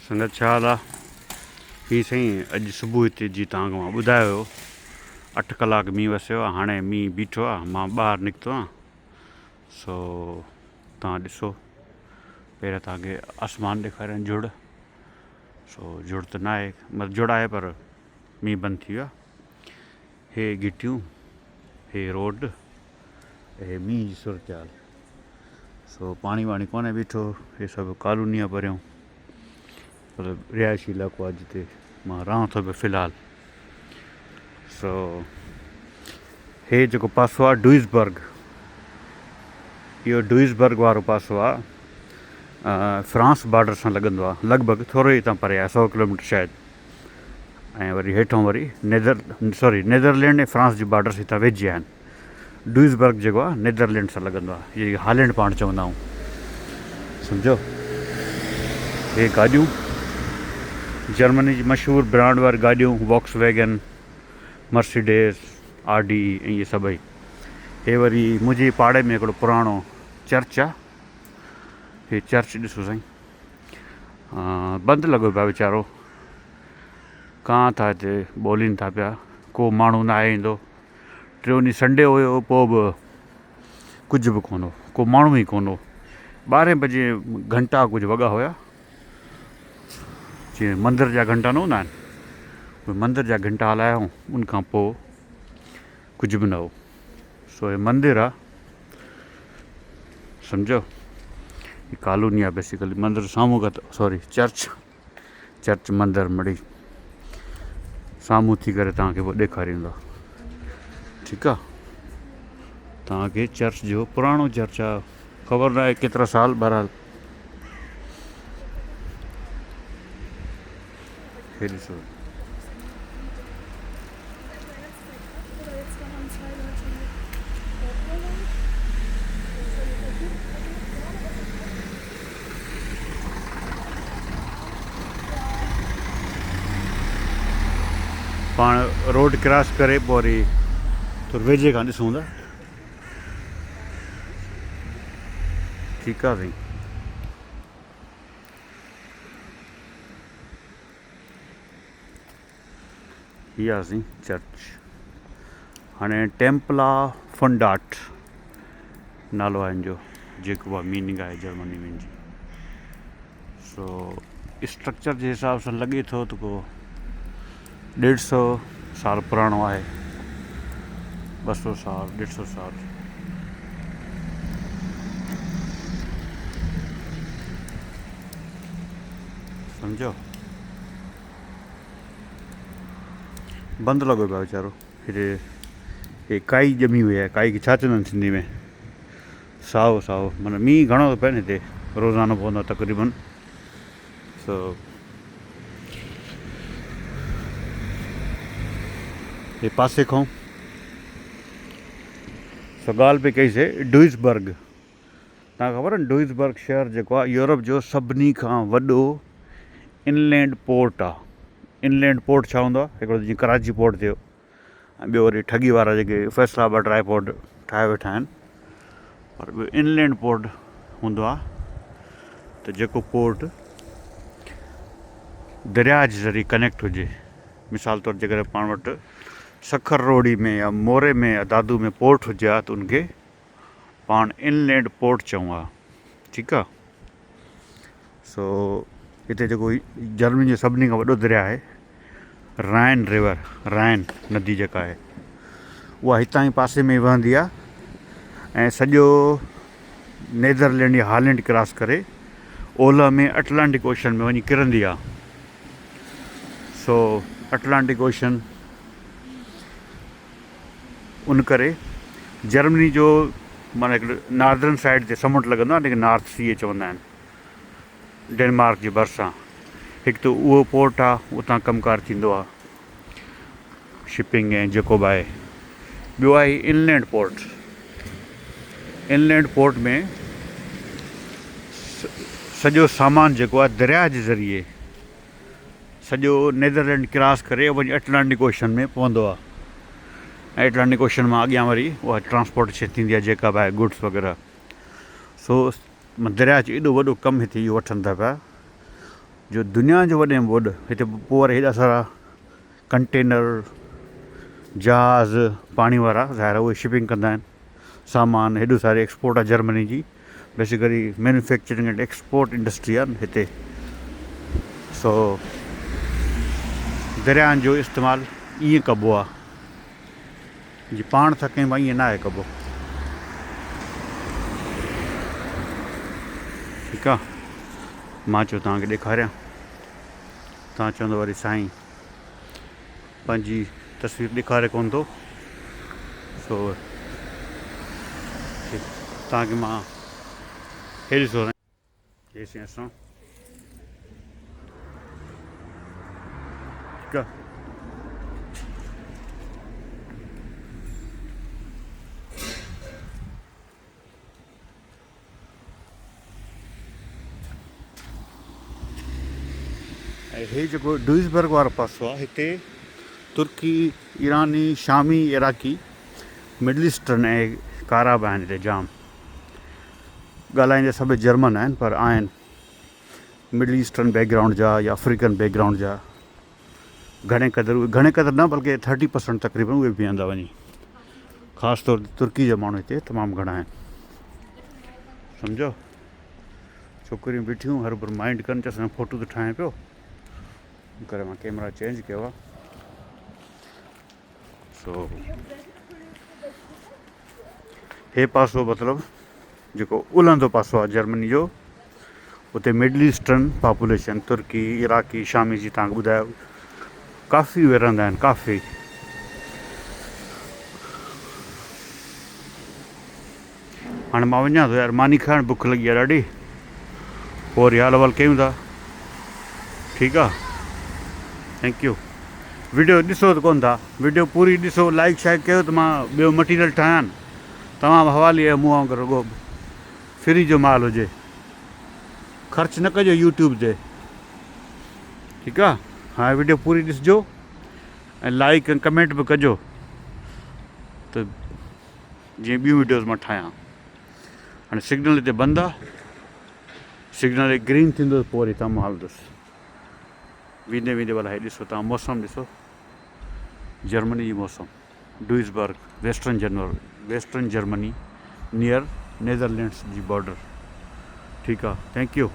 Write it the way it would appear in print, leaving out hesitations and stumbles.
संगत छा हाल आहे? हीअ साईं अॼु सुबुह हिते जीअं तव्हांखे मां ॿुधायो हुयो 8 कलाक मींहुं वसियो आहे। हाणे मींहुं बीठो आहे, मां ॿाहिरि निकितो आहियां। सो तव्हां ॾिसो, पहिरियों तव्हांखे आसमान ॾेखारियां जुड़। सो जुड़ त न आहे, मतिलबु जुड़ आहे पर मींहुं बंदि थी वियो आहे। हे गिटियूं, हे रोड, हे मींहं जी सूरत हाल। सो पाणी वाणी कोन्हे बीठो, हे सभु कॉलोनी आहे परियां, मतिलबु रिहाइशी इलाइक़ो आहे जिते मां रहां थो पियो फ़िलहालु। सो हे जेको पासो आहे डुइसबर्ग, इहो डुइसबर्ग वारो पासो आहे, फ्रांस बॉर्डर सां लॻंदो आहे, लॻभॻि थोरो ई हितां परे आहे, 100 किलोमीटर शायदि। ऐं वरी हेठां वरी नेदरलैंड ऐं फ्रांस जी बॉर्डर्स हितां वेझी आहिनि। डुइसबर्ग जेको आहे नेदरलैंड सां लॻंदो आहे, इहे हॉलैंड पाण चवंदा आहियूं, सम्झो। हे गाॾियूं जर्मनी जी मशहूरु ब्रांड वारी गाॾियूं, वॉक्सवैगन, मर्सिडीज़, आडी ऐं इहे सभई। हे वरी मुंहिंजे पाड़े में हिकिड़ो पुराणो चर्च आहे। हे चर्च ॾिसो साईं, बंदि लॻो पियो आहे वीचारो, कां था हिते ॿोलीनि था पिया, को माण्हू न आहे ईंदो। टियों ॾींहुं संडे हुयो, पोइ बि कुझु बि कोन हो, को माण्हू ई कोन हो। 12 बजे घंटा कुझु वॻा हुया, जीअं मंदर जा घंटा न हूंदा आहिनि, उहे मंदर जा घंटा हलायूं, उनखां पोइ कुझु बि न हो। सो हे मंदरु आहे, सम्झो। ही कॉलोनी आहे बेसिकली, मंदरु साम्हूं खां, सॉरी चर्च मंदरु मड़ी साम्हूं थी करे तव्हांखे पोइ ॾेखारींदो, ठीकु आहे। तव्हांखे चर्च जो पुराणो चर्च आहे, ख़बर न आहे केतिरा साल, बहरहाल हे ॾिसो। पाण रोड क्रॉस करे पोइ वरी थोरो वेझे खां ॾिसूं था, ठीकु आहे साईं। इहा आहे साईं चर्च। हाणे टेम्पला फंडाट नालो आहे हिन जो, जेको आहे मीनिंग आहे जर्मनी में जी। सो स्ट्रक्चर जे हिसाब सां लॻे थो त को 150 साल पुराणो आहे, 200 साल, 150 साल। सम्झो, बंदि लॻो पियो आहे वीचारो। हिते हे काई ॼमी वई आहे, काई खे छा चवंदा आहिनि सिंधी में? साओ साओ, माना मींहुं घणो थो पए न हिते, रोज़ानो पवंदो आहे तक़रीबन। सो हे पासे खां सो ॻाल्हि पई कईसीं डुइसबर्ग। तव्हांखे ख़बर आहे डुइसबर्ग शहर जेको आहे यूरोप जो सभिनी खां वॾो इनलैंड पोर्ट आहे। इनलैंड पोर्ट छा हूंदो आहे? हिकिड़ो जीअं कराची पोर्ट थियो, ऐं ॿियो वरी ठगी वारा जेके फैसलाबाद ड्राई पोर्ट ठाहे वेठा आहिनि, पर ॿियो इनलैंड पोर्ट हूंदो आहे त जेको पोर्ट दरिया जे ज़रिए कनेक्ट हुजे। मिसाल तौरु जेकॾहिं पाण वटि सखर रोड़ी में या मोरे में या दादू में पोर्ट हुजे हा त उनखे पाण इनलैंड पोर्ट चऊं हा, ठीकु आहे। सो हिते जेको जर्मनी जो सभिनी खां वॾो दरिया आहे राइन रिवर, राइन नदी जेका आहे, उहा हितां ई पासे में वहंदी आहे ऐं सॼो नेदरलैंड या हॉलैंड क्रॉस करे ओलह में अटलांटिक ओशन में वञी किरंदी आहे। सो अटलांटिक ओशन उन करे जर्मनी जो माना हिकिड़ो नॉर्दर्न साइड ते समुंड लॻंदो आहे, लेकिन नॉर्थ सी चवंदा आहिनि, डेनमार्क जे भरिसां। हिकु त उहो पोर्ट आहे, उतां कमुकारु थींदो आहे, शिपिंग ऐं जेको बि आहे। ॿियो आहे इनलैंड पोर्ट। इनलैंड पोर्ट में सॼो सामान जेको आहे दरिया जे ज़रिए सॼो नेदरलैंड क्रॉस करे वञी अटलांटिक ओशन में पवंदो आहे, ऐं अटलांटिक ओशन मां अॻियां वरी उहा ट्रांसपोर्टेशन थींदी आहे जेका बि आहे गुड्स वग़ैरह। सो दरिया जो एॾो वॾो कमु हिते इहो वठनि था पिया। जो दुनिया जो वॾे में वॾो हिते पोइ वरी हेॾा सारा कंटेनर जहाज़ पाणी वारा ज़ाहिर उहे शिपिंग कंदा आहिनि सामान। हेॾो सारी एक्सपोर्ट आहे जर्मनी जी, basically manufacturing and export industry आहे हिते। सो दरियानि जो इस्तेमालु ईअं कबो आहे, जी पाण थकें भाई ईअं न आहे कबो। ठीकु आहे, मां चयो तव्हांखे ॾेखारियां। तव्हां चवंदो वरी साईं पंहिंजी तस्वीर ॾेखारे कोन थो। सो तव्हांखे मां हे ॾिसो जेसीं असां ठीकु आहे। ऐं हे जेको डुइसबर्ग वारो पासो आहे, हिते तुर्की, ईरानी, शामी, इराकी, मिडल ईस्टर्न ऐं काराब आहिनि हिते जाम। ॻाल्हाईंदे सभु जर्मन आहिनि, पर आहिनि मिडल ईस्टर्न बैकग्राउंड जा या अफ्रीकन बैकग्राउंड जा। घणे क़दुरु न बल्कि 30% तक़रीबन उहे बि वेंदा वञी। ख़ासि तौर ते तुर्की जा माण्हू हिते तमामु घणा आहिनि, सम्झो। छोकिरियूं बीठियूं हर भर माइंड कनि, चयो फोटो त ठाहियां पियो, करे मां कैमरा चेंज कयो आहे। सो हे पासो मतिलबु जेको उलहंदो पासो आहे जर्मनी जो, उते मिडल ईस्टर्न पॉपुलेशन तुर्की, इराकी, शामी जी तव्हांखे ॿुधायो काफ़ी उहे रहंदा आहिनि, काफ़ी। हाणे मां वञा थो यार, मानी खाइण बुख लॻी आहे ॾाढी, पोइ वरी हाल वाल कयूं था। ठीकु आहे, थैंक यू। वीडियो ॾिसो त कोन था, वीडियो पूरी ॾिसो, लाइक शाइक कयो त मां ॿियो मटीरियल ठाहियां। तमामु हवाली आहे मूं वांगुरु, रुॻो फ्री जो माल हुजे, ख़र्चु न कजो यूट्यूब ते। ठीकु आहे, हाणे वीडियो पूरी ॾिसिजो ऐं लाइक ऐं कमेंट बि कजो, त जीअं ॿियूं वीडियोज़ मां ठाहियां। हाणे सिग्नल हिते बंदि आहे, सिग्नल ग्रीन थींदो पोइ वरी तव्हां हलंदुसि। वेंदे वेंदे भला हे ॾिसो तव्हां मौसम ॾिसो, जर्मनी जी मौसम, Duisburg, western Germany, near Netherlands जी बॉर्डर। ठीकु आहे, थैंक यू।